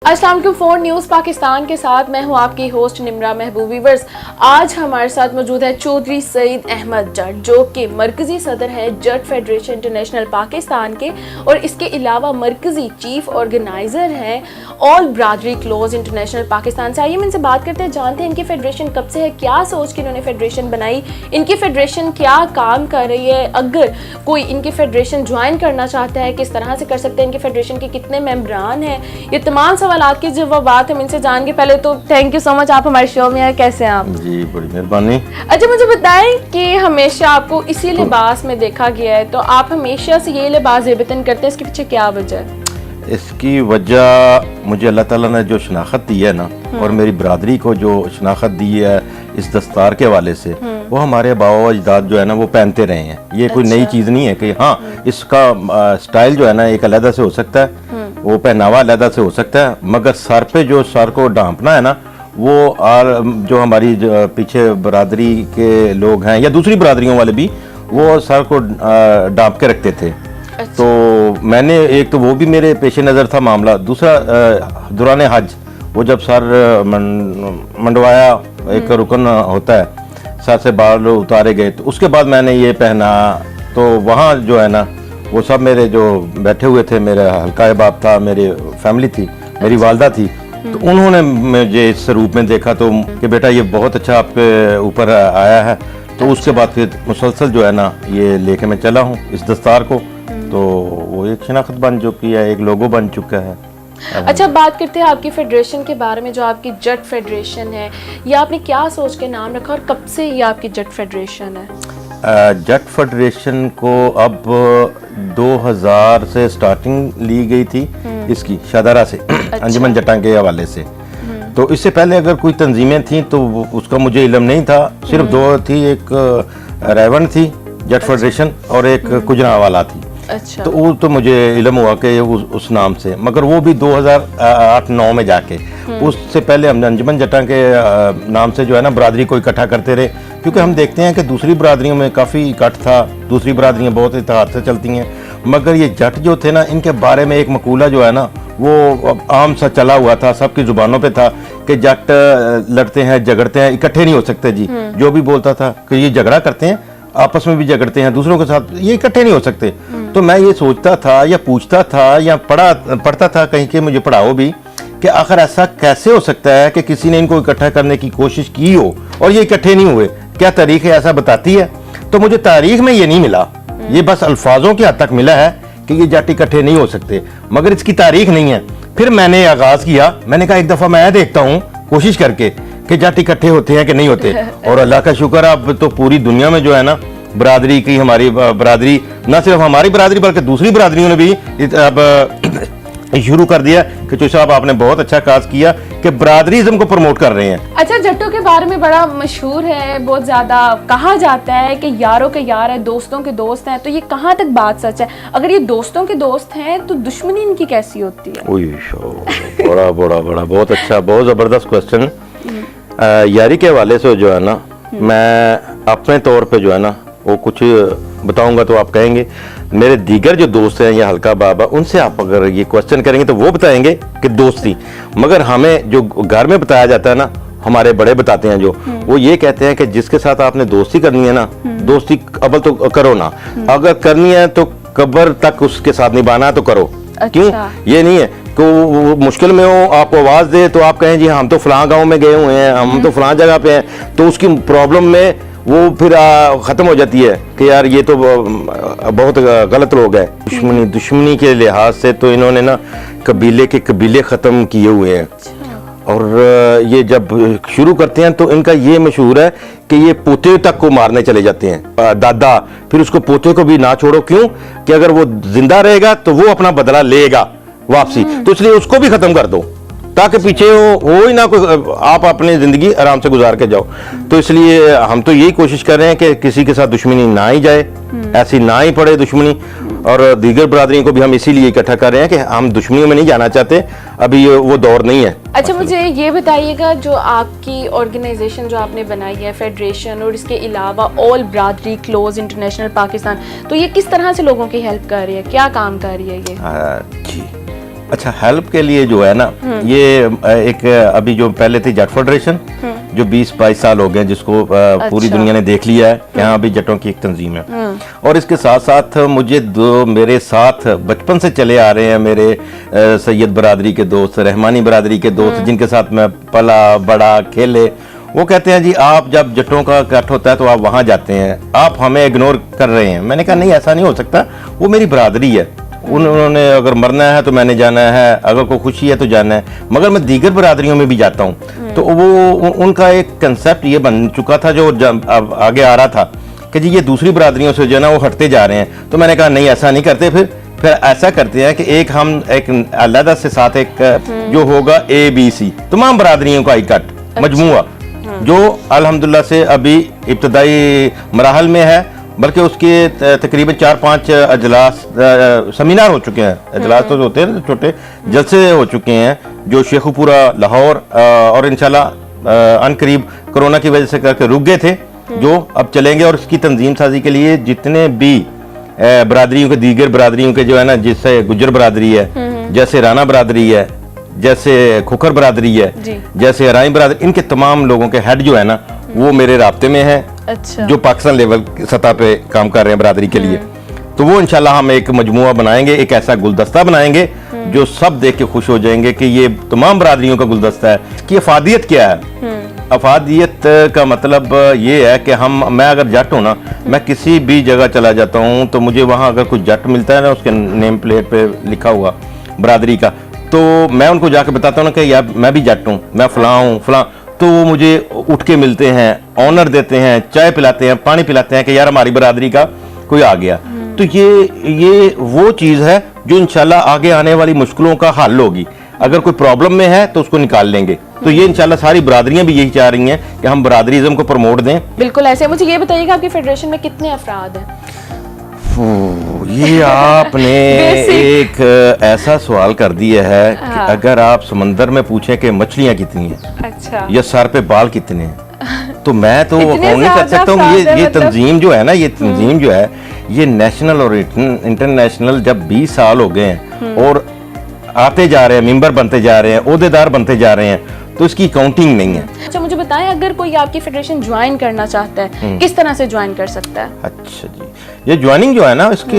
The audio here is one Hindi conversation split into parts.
अस्सलाम वालेकुम। 4 न्यूज़ पाकिस्तान के साथ मैं हूं आपकी होस्ट निम्रा महबूब। वीवर्स, आज हमारे साथ मौजूद है चौधरी सईद अहमद जट, जो कि मरकज़ी सदर है जट फेडरेशन इंटरनेशनल पाकिस्तान के, और इसके अलावा मरकज़ी चीफ ऑर्गेनाइज़र हैं ऑल ब्रादरी क्लोज इंटरनेशनल पाकिस्तान से। आइए इनसे बात करते हैं, जानते हैं इनकी फेडरेशन कब से है, क्या सोच के इन्होंने फेडरेशन बनाई, इनकी फेडरेशन क्या काम कर रही है, अगर कोई इनकी फेडरेशन ज्वाइन करना चाहता है किस तरह से कर सकते हैं, इनकी फेडरेशन के कितने मेम्बरान हैं, ये तमाम सवाल की जवाब हम इनसे जान के। पहले तो थैंक यू सो मच, आप हमारे शो में आए। कैसे हैं आप? जी बड़ी मेहरबानी। अच्छा, मुझे बताएं कि हमेशा आपको इसी लिबास में देखा गया है, तो आप हमेशा से ये लिबास ज़ेबतन करते हैं, इसके पीछे क्या वजह है? इसकी वजह मुझे अल्लाह ताला ने जो शनाख्त दी है ना, और मेरी बरादरी को जो शनाख्त दी है इस दस्तार के हवाले से, वो हमारे बाबा अजदाद जो है ना वो पहनते रहे हैं। ये कोई नई चीज़ नहीं है कि हाँ इसका स्टाइल जो है ना एक अलग से हो सकता है, वो पहनावा अलग से हो सकता है, मगर सर पे जो सर को ढांपना है ना, वो और जो हमारी पीछे बरादरी के लोग हैं या दूसरी बरादरियों वाले भी वो सर को ढांप के रखते थे। अच्छा। तो मैंने एक तो वो भी मेरे पेश नज़र था मामला। दूसरा दौरान हज वो जब सर मंडवाया, एक रुकन होता है, सर से बाल उतारे गए, तो उसके बाद मैंने ये पहना। तो वहाँ जो है ना वो सब मेरे जो बैठे हुए थे, मेरा हल्का अहबाब था, मेरी फैमिली थी, मेरी वालदा थी, तो उन्होंने मुझे इस रूप में देखा तो कि बेटा ये बहुत अच्छा आपके ऊपर आया है। तो उसके बाद फिर मुसलसल जो है ना ये लेके मैं चला हूँ इस दस्तार को, तो वो एक शनाख्त बन चुकी है, एक लोगो बन चुका है। अच्छा, बात करते हैं आपकी फेडरेशन के बारे में, जो आपकी जट फेडरेशन है, ये आपने क्या सोच के नाम रखा और कब से ये आपकी जट फेडरेशन है? जट फेडरेशन को अब 2000 से स्टार्टिंग ली गई थी इसकी शादारा से, अच्छा। अंजुमन जटां के हवाले से। तो इससे पहले अगर कोई तंजीमें थी तो उसका मुझे इल्म नहीं था। सिर्फ दो थी, एक रेवन थी जट फेडरेशन और एक कुजरावाला थी। अच्छा। तो वो तो मुझे इल्म हुआ कि उस नाम से, मगर वो भी 2008-9 में जाके, उससे पहले हम अंजुमन जटां के नाम से जो है ना बरादरी को इकट्ठा करते रहे, क्योंकि हम देखते हैं कि दूसरी बरादरियों में काफ़ी इकट्ठ था, दूसरी बरादरियाँ बहुत इत्तेहाद से चलती हैं, मगर ये जट जो थे ना इनके बारे में एक मकूला जो है ना वो आम सा चला हुआ था, सबकी ज़ुबानों पे था कि जट लड़ते हैं, झगड़ते हैं, इकट्ठे नहीं हो सकते जी। जो भी बोलता था कि ये झगड़ा करते हैं, आपस में भी झगड़ते हैं, दूसरों के साथ, ये इकट्ठे नहीं हो सकते। तो मैं ये सोचता था या पूछता था या पढ़ता था कहीं के, मुझे पढ़ाओ भी, कि आखिर ऐसा कैसे हो सकता है कि किसी ने इनको इकट्ठा करने की कोशिश की हो और ये इकट्ठे नहीं हुए। क्या तारीख है ऐसा बताती है? तो मुझे तारीख में ये नहीं मिला, ये बस अल्फाजों के हद तक मिला है कि ये जट इकट्ठे नहीं हो सकते, मगर इसकी तारीख नहीं है। फिर मैंने आगाज किया, मैंने कहा एक दफ़ा मैं देखता हूँ कोशिश करके कि जट इकट्ठे होते हैं कि नहीं होते। और अल्लाह का शुक्र, अब तो पूरी दुनिया में जो है ना बरादरी की, हमारी बरादरी, ना सिर्फ हमारी बरादरी बल्कि दूसरी बरादरियों ने भी अब शुरू कर दिया कि चौधरी साहब आपने बहुत अच्छा काज किया कि बरादरीज़म को प्रमोट कर रहे हैं। अच्छा, जट्टों के बारे में बड़ा मशहूर है, बहुत ज़्यादा कहा जाता है कि यारों के यार है, दोस्तों के दोस्त हैं, तो ये कहाँ तक बात सच है? अगर ये दोस्तों के दोस्त हैं तो दुश्मनी इनकी कैसी होती है? बड़ा बड़ा बड़ा बहुत अच्छा, बहुत ज़बरदस्त क्वेश्चन। यारी के हवाले से जो है ना, मैं अपने तौर पर जो है ना वो कुछ बताऊंगा तो आप कहेंगे, मेरे दीगर जो दोस्त हैं या हल्का बाबा, उनसे आप अगर ये क्वेश्चन करेंगे तो वो बताएंगे कि दोस्ती, मगर हमें जो घर में बताया जाता है ना, हमारे बड़े बताते हैं जो, वो ये कहते हैं कि जिसके साथ आपने दोस्ती करनी है ना, दोस्ती अव्वल तो करो ना, अगर करनी है तो कब्र तक उसके साथ निभाना तो करो। अच्छा। क्यों? ये नहीं है कि वो मुश्किल में हो, आपको आवाज़ दे तो आप कहें जी हम तो फलां गाँव में गए हुए हैं, हम तो फलां जगह पे हैं, तो उसकी प्रॉब्लम में वो फिर ख़त्म हो जाती है कि यार ये तो बहुत गलत लोग हैं। दुश्मनी के लिहाज से तो इन्होंने ना कबीले के कबीले ख़त्म किए हुए हैं। और ये जब शुरू करते हैं तो इनका ये मशहूर है कि ये पोते तक को मारने चले जाते हैं, दादा, फिर उसको पोते को भी ना छोड़ो। क्यों? कि अगर वो जिंदा रहेगा तो वो अपना बदला लेगा वापसी, तो इसलिए उसको भी ख़त्म कर दो ताकि पीछे हो ही ना कोई, आप अपनी ज़िंदगी आराम से गुजार के जाओ। तो इसलिए हम तो यही कोशिश कर रहे हैं कि किसी के साथ दुश्मनी ना ही जाए, ऐसी ना ही पड़े दुश्मनी। और दीगर बरादरियों को भी हम इसीलिए इकट्ठा कर रहे हैं कि हम दुश्मनियों में नहीं जाना चाहते, अभी वो दौर नहीं है। अच्छा, मुझे ये बताइएगा, जो आपकी ऑर्गेनाइजेशन जो आपने बनाई है फेडरेशन, और इसके अलावा ऑल ब्रादरी क्लोज इंटरनेशनल पाकिस्तान, तो ये किस तरह से लोगों की हेल्प कर रही है, क्या काम कर रही है ये? जी, अच्छा, हेल्प के लिए जो है ना, ये एक अभी जो पहले थी जट फेडरेशन, जो 20-22 साल हो गए, जिसको पूरी दुनिया ने देख लिया है कि हाँ अभी जटों की एक तंजीम है। और इसके साथ साथ मुझे दो मेरे साथ बचपन से चले आ रहे हैं मेरे सैयद बरादरी के दोस्त, रहमानी बरादरी के दोस्त, जिनके साथ मैं पला बड़ा खेले, वो कहते हैं जी आप जब जटों का इकट्ठ होता है तो आप वहाँ जाते हैं, आप हमें इग्नोर कर रहे हैं। मैंने कहा नहीं, ऐसा नहीं हो सकता, वो मेरी बरादरी है, उन्होंने अगर मरना है तो मैंने जाना है, अगर कोई खुशी है तो जाना है, मगर मैं दीगर बरादरियों में भी जाता हूँ। तो वो उनका एक कंसेप्ट ये बन चुका था जो अब आगे आ रहा था कि जी ये दूसरी बरादरियों से जो है ना वो हटते जा रहे हैं। तो मैंने कहा नहीं, ऐसा नहीं करते, फिर ऐसा करते हैं कि हम एक अलग से साथ एक जो होगा ABC तमाम बरादरियों का इकट्ठ मजमुआ, जो अल्हम्दुलिल्लाह से अभी इब्तदाई मराहल में है, बल्कि उसके तकरीबन 4-5 अजलास सेमिनार हो चुके हैं। अजलास तो होते हैं छोटे, जलसे हो चुके हैं जो शेखुपुरा लाहौर और इंशाल्लाह अनकरीब कोरोना की वजह से करके रुक गए थे, जो अब चलेंगे। और इसकी तंजीम साजी के लिए जितने भी बरादरियों के, दीगर बरादरियों के जो है ना, जिससे गुज्जर बरादरी है, जैसे राना बरादरी है, जैसे खुखर बरादरी है, जैसे राई बरादरी, इनके तमाम लोगों के हेड जो है ना वो मेरे राब्ते में है। अच्छा। जो पाकिस्तान लेवल सतह पे काम कर रहे हैं बरादरी के लिए। तो वो इंशाल्लाह हम एक मजमुआ बनाएंगे, एक ऐसा गुलदस्ता बनाएंगे जो सब देख के खुश हो जाएंगे कि ये तमाम बरादरियों का गुलदस्ता है। कि अफादियत क्या है? अफादियत का मतलब ये है कि मैं अगर जट हूँ ना, मैं किसी भी जगह चला जाता हूँ तो मुझे वहाँ अगर कुछ जट मिलता है ना, उसके नेम प्लेट पे लिखा हुआ बरादरी का, तो मैं उनको जाके बताता हूँ ना कि यार मैं भी जट हूँ, मैं फलां हूँ फलां, तो वो मुझे उठ के मिलते हैं, ऑनर देते हैं, चाय पिलाते हैं, पानी पिलाते हैं कि यार हमारी बरादरी का कोई आ गया। तो ये वो चीज़ है जो इंशाल्लाह आगे आने वाली मुश्किलों का हल होगी। अगर कोई प्रॉब्लम में है तो उसको निकाल लेंगे। तो ये इंशाल्लाह सारी बरादरियां भी यही चाह रही हैं कि हम बरादरीज़म को प्रमोट दें। बिल्कुल ऐसे। मुझे ये बताइएगा आपकी फेडरेशन में कितने अफराद हैं? ये आपने एक ऐसा सवाल कर दिया है कि अगर आप समंदर में पूछें कि मछलियां कितनी हैं, अच्छा, या सर पे बाल कितने हैं, तो मैं तो काउंट नहीं कर सकता हूँ। ये तंजीम जो है ना, ये तंजीम जो है, ये नेशनल और इंटरनेशनल जब 20 साल हो गए हैं और आते जा रहे हैं, मेंबर बनते जा रहे हैं, ओहदेदार बनते जा रहे हैं, तो इसकी काउंटिंग नहीं है। अच्छा, मुझे बताएं अगर कोई आपकी फेडरेशन ज्वाइन करना चाहता है, किस तरह से ज्वाइन कर सकता है? अच्छा जी, ये ज्वाइनिंग जो है ना, इसकी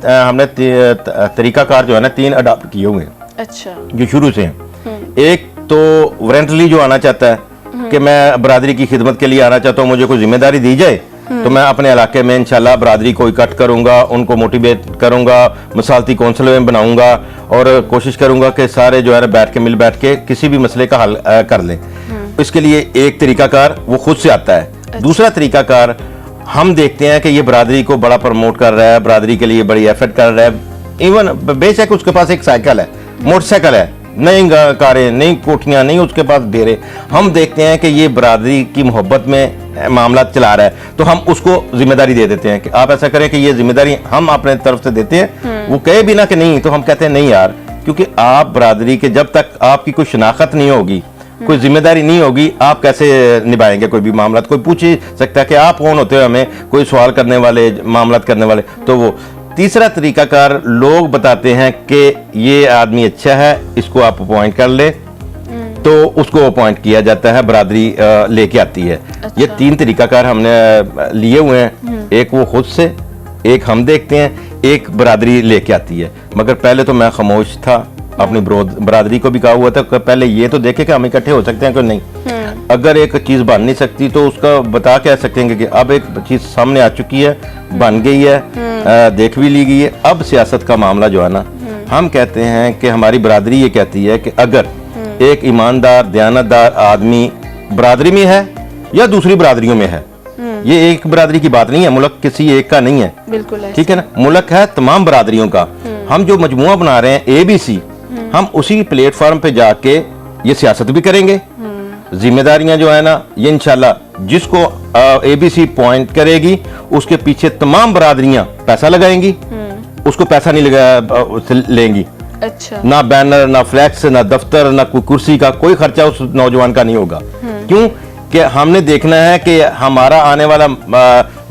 हमने तरीकाकार जो है ना 3 अडॉप्ट किए हुए हैं। अच्छा, जो शुरू से हैं। एक तो वॉलंटरी जो आना चाहता है कि मैं बरादरी की खिदमत के लिए आना चाहता हूँ, मुझे कोई जिम्मेदारी दी जाए, तो मैं अपने इलाके में इंशाल्लाह बरादरी को इकट्ठ करूंगा, उनको मोटिवेट करूंगा, मसालती कौंसिल में बनाऊंगा और कोशिश करूंगा कि सारे जो है मिल बैठ के किसी भी मसले का हल कर लें। इसके लिए एक तरीकाकार वो खुद से आता है। अच्छा। दूसरा तरीकाकार हम देखते हैं कि ये बरादरी को बड़ा प्रमोट कर रहा है, बरादरी के लिए बड़ी एफर्ट कर रहा है। इवन बेशक उसके पास एक साइकिल है, मोटरसाइकिल है, नई कारें, नई कोठियां, नहीं उसके पास डेरे, हम देखते हैं कि ये बरादरी की मोहब्बत में मामला चला रहा है, तो हम उसको जिम्मेदारी दे देते हैं कि आप ऐसा करें कि ये जिम्मेदारी हम अपने तरफ से देते हैं। वो कहे भी ना कि नहीं, तो हम कहते हैं नहीं यार, क्योंकि आप बरादरी के जब तक आपकी कोई शनाख्त नहीं होगी, कोई जिम्मेदारी नहीं होगी, आप कैसे निभाएंगे कोई भी मामला? कोई पूछ ही सकता है कि आप कौन होते हो हमें कोई सवाल करने वाले, मामला करने वाले। तो वो तीसरा तरीकाकार लोग बताते हैं कि ये आदमी अच्छा है, इसको आप अपॉइंट कर ले, तो उसको अपॉइंट किया जाता है, बरादरी लेके आती है। अच्छा। ये 3 तरीकाकार हमने लिए हुए हैं। एक वो खुद से, एक हम देखते हैं, एक बरादरी लेके आती है। मगर पहले तो मैं खामोश था, अपनी बरादरी को भी कहा हुआ था कि पहले ये तो देखे कि हम इकट्ठे हो सकते हैं कि नहीं। अगर एक चीज बन नहीं सकती तो उसका बता के सकते हैं कि अब एक चीज सामने आ चुकी है, बन गई है, देख भी ली गई है। अब सियासत का मामला जो है ना, हम कहते हैं कि हमारी बरादरी ये कहती है कि अगर एक ईमानदार दयानतदार आदमी बरादरी में है या दूसरी बरादरियों में है, ये एक बरादरी की बात नहीं है, मुल्क किसी एक का नहीं है, बिल्कुल ठीक है ना, मुल्क है तमाम बरादरियों का। हम जो मजमुआ बना रहे हैं ABC, हम उसी प्लेटफॉर्म पे जाके ये सियासत भी करेंगे। जिम्मेदारियां जो है ना, ये इंशाल्लाह जिसको ABC पॉइंट करेगी उसके पीछे तमाम बरादरियां पैसा लगाएंगी, उसको पैसा नहीं लगा लेंगी। अच्छा। ना बैनर, ना फ्लैक्स, ना दफ्तर, ना कोई कुर्सी का कोई खर्चा उस नौजवान का नहीं होगा। क्यों? कि हमने देखना है कि हमारा आने वाला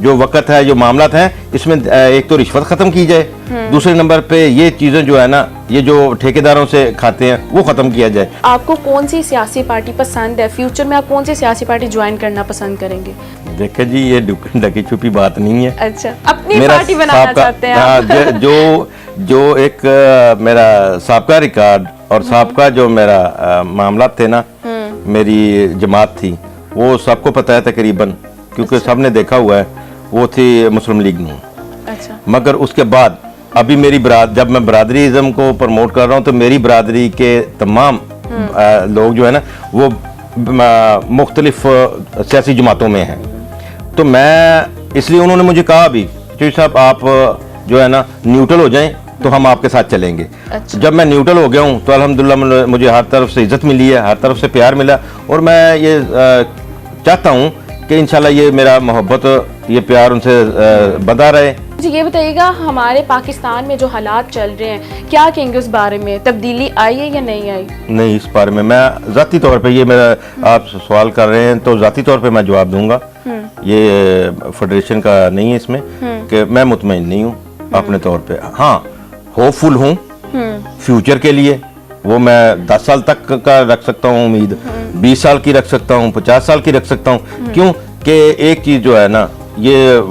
जो वक़्त है, जो मामलात हैं, इसमें एक तो रिश्वत ख़त्म की जाए, दूसरे नंबर पे ये चीज़ें जो है ना, ये जो ठेकेदारों से खाते हैं वो ख़त्म किया जाए। आपको कौन सी सियासी पार्टी पसंद है? फ्यूचर में आप कौन सी सियासी पार्टी ज्वाइन करना पसंद करेंगे? देखे जी, ये ढकी छुपी बात नहीं है। अच्छा, अपनी पार्टी बनाना चाहते हैं हाँ, आप? जो एक मेरा साबका रिकॉर्ड और साबका जो मेरा मामला थे ना, मेरी जमात थी, वो सबको पता है तकरीबन, क्योंकि अच्छा। सबने देखा हुआ है, वो थी मुस्लिम लीग नून। अच्छा। मगर उसके बाद अभी मेरी जब मैं बरादरीज़म को प्रमोट कर रहा हूँ, तो मेरी बरादरी के तमाम लोग जो है ना, वो मुख्तलिफ सियासी जमातों में हैं। तो मैं इसलिए, उन्होंने मुझे कहा भी, चौधरी साहब आप जो है ना न्यूट्रल हो जाएं तो हम आपके साथ चलेंगे। अच्छा। जब मैं न्यूट्रल हो गया हूँ तो अल्हम्दुलिल्लाह मुझे हर तरफ से इज्जत मिली है, हर तरफ से प्यार मिला, और मैं ये चाहता हूँ कि इंशाल्लाह ये मेरा मोहब्बत, ये प्यार उनसे बंधा रहे। जी, ये बताइएगा, हमारे पाकिस्तान में जो हालात चल रहे हैं, क्या कहेंगे उस बारे में? तब्दीली आई है या नहीं आई? नहीं, इस बारे में मैं ज़ाती तौर पे, ये मेरा आप सवाल कर रहे हैं तो ज़ाती तौर पे मैं जवाब दूंगा, ये फेडरेशन का नहीं है इसमें, कि मैं मुतमईन नहीं हूँ अपने तौर पे। हाँ, होपफुल हूँ फ्यूचर के लिए, वो मैं 10 साल तक का रख सकता हूँ उम्मीद, 20 साल की रख सकता हूँ, 50 साल की रख सकता हूँ। क्यों कि एक चीज़ जो है ना, ये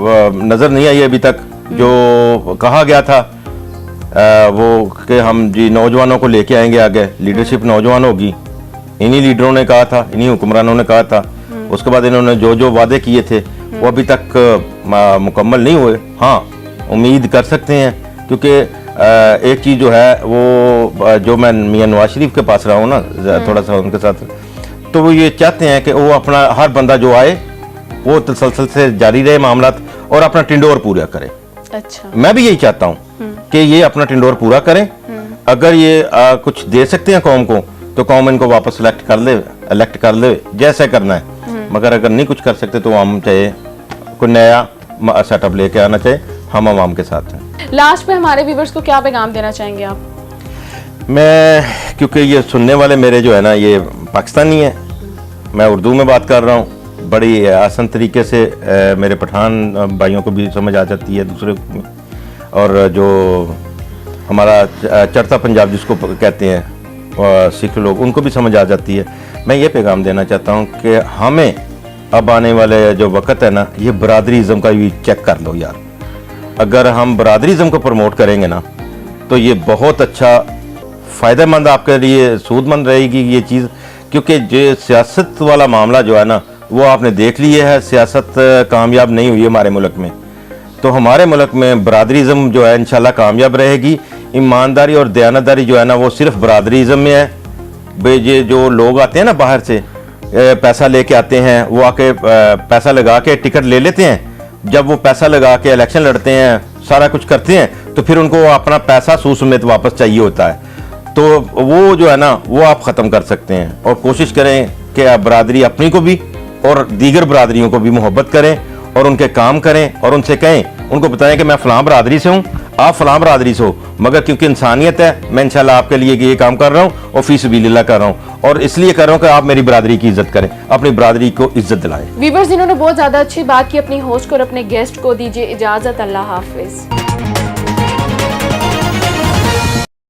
नज़र नहीं आई अभी तक, जो कहा गया था वो कि हम जी नौजवानों को लेके आएंगे आगे, लीडरशिप नौजवान होगी, इन्हीं लीडरों ने कहा था, इन्हीं हुक्मरानों ने कहा था। उसके बाद इन्होंने जो जो वादे किए थे वो अभी तक मुकम्मल नहीं हुए। हाँ, उम्मीद कर सकते हैं, क्योंकि एक चीज़ जो है वो, जो मैं मियां नवाज शरीफ के पास रहा हूँ ना थोड़ा सा उनके साथ, तो वो ये चाहते हैं कि वो अपना हर बंदा जो आए वो तसलसल से जारी रहे मामलात, और अपना टिंडोर पूरा करे। अच्छा। मैं भी यही चाहता हूँ कि ये अपना टिंडोर पूरा करें। अगर ये कुछ दे सकते हैं कौम को, तो कौम इनको वापस इलेक्ट कर ले, जैसे करना है। मगर अगर नहीं कुछ कर सकते तो हम चाहे कोई नया सेटअप लेके आना चाहिए, हम आवाम के साथ हैं। लास्ट पे हमारे व्यूवर्स को क्या पैगाम देना चाहेंगे आप? मैं, क्योंकि ये सुनने वाले मेरे जो है ना, ये पाकिस्तानी है, मैं उर्दू में बात कर रहा हूँ, बड़ी आसान तरीके से मेरे पठान भाइयों को भी समझ आ जाती है, दूसरे को, और जो हमारा चढ़ता पंजाब जिसको कहते हैं सिख लोग, उनको भी समझ आ जाती है। मैं ये पैगाम देना चाहता हूँ कि हमें अब आने वाले जो वक़्त है ना, ये बरादरीज़म का भी चेक कर लो यार। अगर हम बरादरीज़म को प्रमोट करेंगे ना, तो ये बहुत अच्छा फ़ायदेमंद आपके लिए सूदमंद रहेगी ये चीज़, क्योंकि जो सियासत वाला मामला जो है ना, वो आपने देख लिया है, सियासत कामयाब नहीं हुई हमारे मुल्क में। तो हमारे मुल्क में बरादरीज़म जो है इंशाल्लाह कामयाब रहेगी। ईमानदारी और दयानतदारी जो है ना, वो सिर्फ बरादरीज़म में है। ये जो लोग आते हैं ना बाहर से, पैसा लेके आते हैं, वो आके पैसा लगा के टिकट ले लेते हैं। जब वो पैसा लगा के इलेक्शन लड़ते हैं, सारा कुछ करते हैं, तो फिर उनको अपना पैसा सूद समेत वापस चाहिए होता है। तो वो जो है ना, वो आप ख़त्म कर सकते हैं, और कोशिश करें कि आप बरादरी अपनी को भी और दीगर बरादरियों को भी मोहब्बत करें, और उनके काम करें, और उनसे कहें, उनको बताएं कि मैं फ़लाँ बरादरी से हूँ, आप फ़लाँ बरादरी से हो, मगर क्योंकि इंसानियत है, मैं इंशाल्लाह आपके लिए ये काम कर रहा हूँ, और फ़ी सबीलिल्लाह कर रहा हूँ, और इसलिए कर रहा हूँ कि आप मेरी बरादरी की इज्जत करें, अपनी बरादरी को इज्जत दिलाएं। व्यूवर्स, इन्होंने बहुत ज़्यादा अच्छी बात की, अपनी होस्ट को और अपने गेस्ट को दीजिए इजाज़त। अल्लाह हाफिज़।